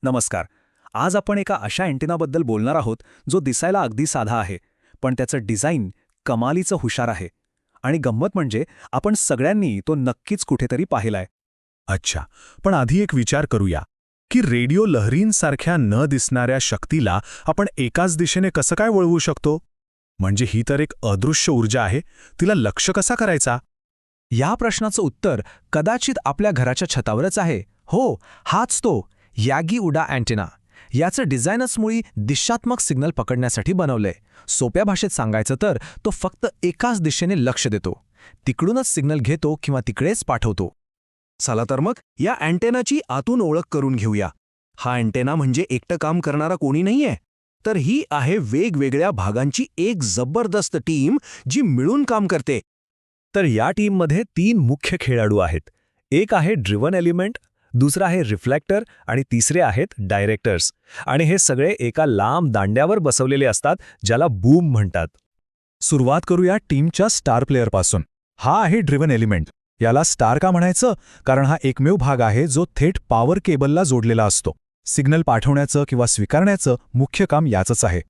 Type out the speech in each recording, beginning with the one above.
नमस्कार. आज आपण एका अशा अँटेनाबद्दल बोलणार आहोत जो दिसायला अगदी साधा आहे, पण त्याचं डिझाईन कमालीचं हुशार आहे. आणि गंमत म्हणजे आपण सगळ्यांनी तो नक्कीच कुठेतरी पाहिलाय. अच्छा, पण आधी एक विचार करूया की रेडिओ लहरींसारख्या न दिसणाऱ्या शक्तीला आपण एकाच दिशेने कसं काय वळवू शकतो? म्हणजे ही तर एक अदृश्य ऊर्जा आहे, तिला लक्ष्य कसा करायचा? या प्रश्नाचं उत्तर कदाचित आपल्या घराच्या छतावरच आहे. हो, हाच तो यागी उडा अँटेना. याचं डिझाईनच मुळी दिशात्मक सिग्नल पकडण्यासाठी बनवलंय. सोप्या भाषेत सांगायचं तर तो फक्त एकाच दिशेने लक्ष देतो, तिकडूनच सिग्नल घेतो किंवा तिकडेच पाठवतो. चला तर मग या अँटेनाची आतून ओळख करून घेऊया. हा अँटेना म्हणजे एकटं काम करणारा कोणी नाहीये, तर ही आहे वेगवेगळ्या भागांची एक जबरदस्त टीम जी मिळून काम करते. तर या टीममध्ये 3 मुख्य खेळाडू आहेत. एक आहे ड्रिव्हन एलिमेंट, दुसरा आहे रिफ्लेक्टर आणि तिसरे आहेत डायरेक्टर्स. आणि हे सगळे एका लांब दांड्यावर बसवलेले असतात, ज्याला बूम म्हणतात. सुरुवात करूया टीमच्या स्टार प्लेअरपासून. हा आहे ड्रिव्हन एलिमेंट. याला स्टार का म्हणायचं? कारण हा एकमेव भाग आहे जो थेट पॉवर केबलला जोडलेला असतो. सिग्नल पाठवण्याचं किंवा स्वीकारण्याचं मुख्य काम याचंच आहे.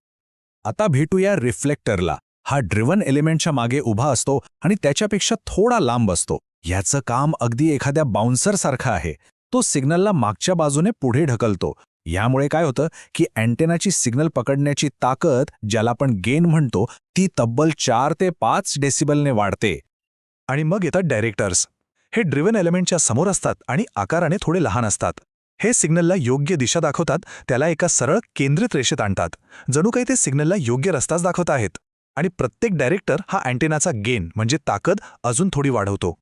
आता भेटूया रिफ्लेक्टरला. हा ड्रिव्हन एलिमेंटच्या मागे उभा असतो आणि त्याच्यापेक्षा थोडा लांब असतो. याचं काम अगदी एखाद्या बाउन्सरसारखं आहे. तो सिग्नलला मागच्या बाजूने पुढे ढकलतो. यामुळे काय होतं की अँटेनाची सिग्नल पकडण्याची ताकद, ज्याला आपण गेन म्हणतो, ती तब्बल 4 ते 5 डेसिबलने वाढते. आणि मग येतात डायरेक्टर्स. हे ड्रिव्हन एलिमेंटच्या समोर असतात आणि आकाराने थोडे लहान असतात. हे सिग्नलला योग्य दिशा दाखवतात, त्याला एका सरळ केंद्रित रेषेत आणतात. जणू काही ते सिग्नलला योग्य रस्ताच दाखवत आहेत. आणि प्रत्येक डायरेक्टर हा अँटेनाचा गेन म्हणजे ताकद अजून थोडी वाढवतो.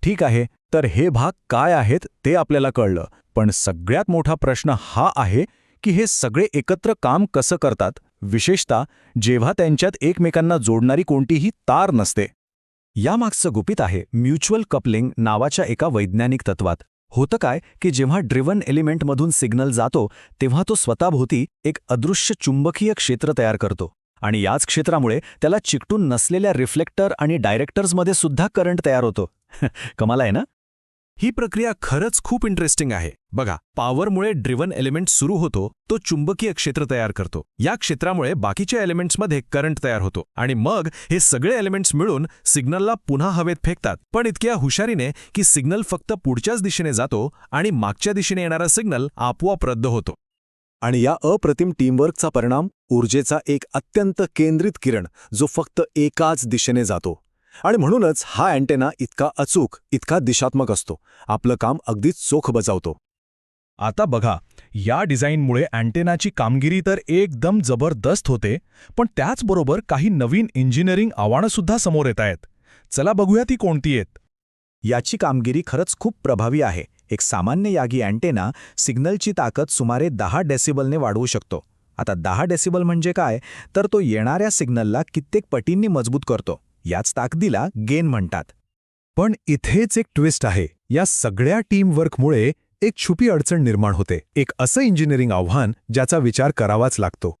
ठीक आहे, तर हे भाग काय आहेत ते आपल्याला कळलं. पण सगळ्यात मोठा प्रश्न हा आहे की हे सगळे एकत्र काम कसं करतात, विशेषतः जेव्हा त्यांच्यात एकमेकांना जोडणारी कोणतीही तार नसते. यामागचं गुपित आहे म्युच्युअल कपलिंग नावाच्या एका वैज्ञानिक तत्वात. होतं काय की जेव्हा ड्रिव्हन एलिमेंटमधून सिग्नल जातो तेव्हा तो स्वतःभोवती एक अदृश्य चुंबकीय क्षेत्र तयार करतो. आणि याच क्षेत्रामुळे त्याला चिकटून नसलेल्या रिफ्लेक्टर आणि डायरेक्टर्समध्ये सुद्धा करंट तयार होतो. कमाल आहे ना? ही प्रक्रिया खरंच खूप इंटरेस्टिंग आहे. बघा, पॉवरमुळे ड्रिव्हन एलिमेंट सुरू होतो, तो चुंबकीय क्षेत्र तयार करतो. या क्षेत्रामुळे बाकीच्या एलिमेंट्समध्ये करंट तयार होतो आणि मग हे सगळे एलिमेंट्स मिळून सिग्नलला पुन्हा हवेत फेकतात. पण इतक्या हुशारीने की सिग्नल फक्त पुढच्याच दिशेने जातो आणि मागच्या दिशेने येणारा सिग्नल आपोआप रद्द होतो. आणि या अप्रतिम टीमवर्कचा परिणाम ऊर्जेचा एक अत्यंत केंद्रित किरण जो फक्त एकाच दिशेने जातो. आणि म्हणूनच हा अँटेना इतका अचूक, इतका दिशात्मक असतो. आपलं काम अगदीच चोख बजावतो. आता बघा, या डिझाईनमुळे अँटेनाची कामगिरी तर एकदम जबरदस्त होते, पण त्याचबरोबर काही नवीन इंजिनिअरिंग आव्हानंसुद्धा समोर येत आहेत. चला बघूया ती कोणती आहेत. याची कामगिरी खरंच खूप प्रभावी आहे. एक सामान्य यागी अँटेना सिग्नलची ताकद सुमारे 10 डेसिबलने वाढवू शकतो. आता 10 डेसिबल म्हणजे काय, तर तो येणाऱ्या सिग्नलला कित्येक पटींनी मजबूत करतो. याच ताकदीला गेन म्हणतात. पण इथेच एक ट्विस्ट आहे. या सगळ्या टीमवर्कमुळे एक छुपी अडचण निर्माण होते. एक असं इंजिनिअरिंग आव्हान ज्याचा विचार करावाच लागतो.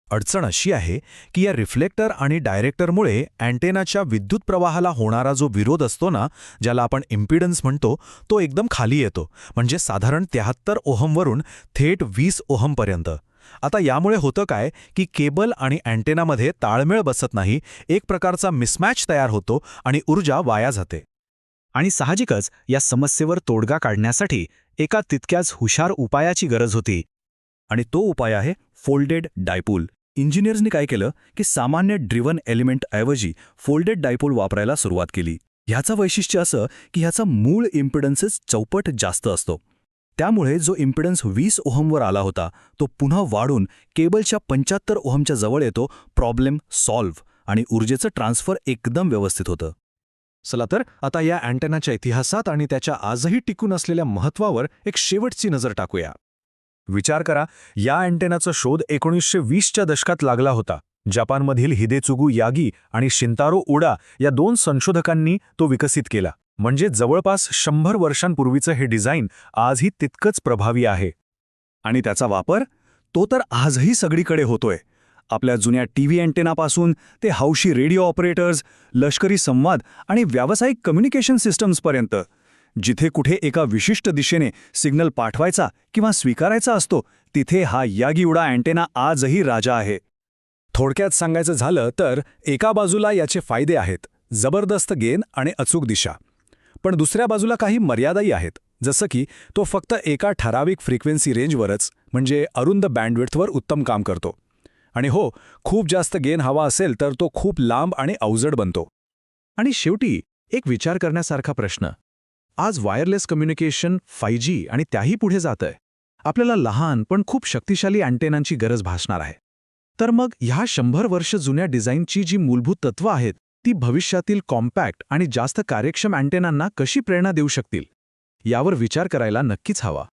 अडचण अशी आहे की या रिफ्लेक्टर आणि डायरेक्टरमुळे अँटेनाच्या विद्युत प्रवाहाला होणारा जो विरोध असतो ना, ज्याला आपण इम्पिडन्स म्हणतो, तो एकदम खाली येतो. म्हणजे साधारण 73 ओहमवरून थेट 20 ओहमपर्यंत. आता यामुळे होतं काय की केबल आणि अँटेनामध्ये ताळमेळ बसत नाही, एक प्रकारचा मिसमॅच तयार होतो आणि ऊर्जा वाया जाते. आणि साहजिकच या समस्येवर तोडगा काढण्यासाठी एका तितक्याच हुशार उपायाची गरज होती. आणि तो उपाय आहे फोल्डेड डायपोल. इंजिनियर्सनी काय केलं की सामान्य ड्रिव्हन एलिमेंटऐवजी फोल्डेड डायपोल वापरायला सुरुवात केली. ह्याचं वैशिष्ट्य असं की ह्याचा मूळ इम्पिडन्सेस चौपट जास्त असतो. त्यामुळे जो इम्पिडन्स 20 ओहमवर आला होता तो पुन्हा वाढून केबलच्या 75 ओहमच्या जवळ येतो. प्रॉब्लेम सॉल्व्ह आणि ऊर्जेचं ट्रान्सफर एकदम व्यवस्थित होतं. चला तर आता या अँटेनाच्या इतिहासात आणि त्याच्या आजही टिकून असलेल्या महत्त्वावर एक शेवटची नजर टाकूया. विचार करा, या अँटेनाचा शोध 1920च्या दशकात लागला होता. जपानमधील हिदेत्सुगु यागी आणि शिंतारो उडा या 2 संशोधकांनी तो विकसित केला. म्हणजे जवळपास 100 वर्षांपूर्वीचं हे डिझाईन आजही तितकंच प्रभावी आहे. आणि त्याचा वापर तो तर आजही सगळीकडे होतोय. आपल्या जुन्या टीव्ही अँटेनापासून ते हौशी रेडिओ ऑपरेटर्स, लष्करी संवाद आणि व्यावसायिक कम्युनिकेशन सिस्टम्सपर्यंत. जिथे कुठे एका विशिष्ट दिशेने सिग्नल पाठवायचा किंवा स्वीकारायचा असतो तिथे हा यागी उडा अँटेना आजही राजा आहे. थोडक्यात सांगायचं झालं तर एका बाजूला याचे फायदे आहेत, जबरदस्त गेन आणि अचूक दिशा. पण दुसऱ्या बाजूला काही मर्यादाही आहेत, जसं की तो फक्त एका ठराविक फ्रिक्वेन्सी रेंजवरच म्हणजे अरुंद बँडविड्थवर उत्तम काम करतो. आणि हो, खूप जास्त गेन हवा असेल तर तो खूप लांब आणि अवजड बनतो. आणि शेवटी एक विचार करण्यासारखा प्रश्न. आज वायरलेस कम्युनिकेशन 5G आणि त्याही पुढे जातंय. आपल्याला लहान पण खूप शक्तिशाली अँटेनांची गरज भासणार आहे. तर मग ह्या 100 वर्ष जुन्या डिझाईनची जी मूलभूत तत्त्वं आहेत ती भविष्यातील कॉम्पॅक्ट आणि जास्त कार्यक्षम अँटेनांना कशी प्रेरणा देऊ शकतील यावर विचार करायला नक्कीच हवा.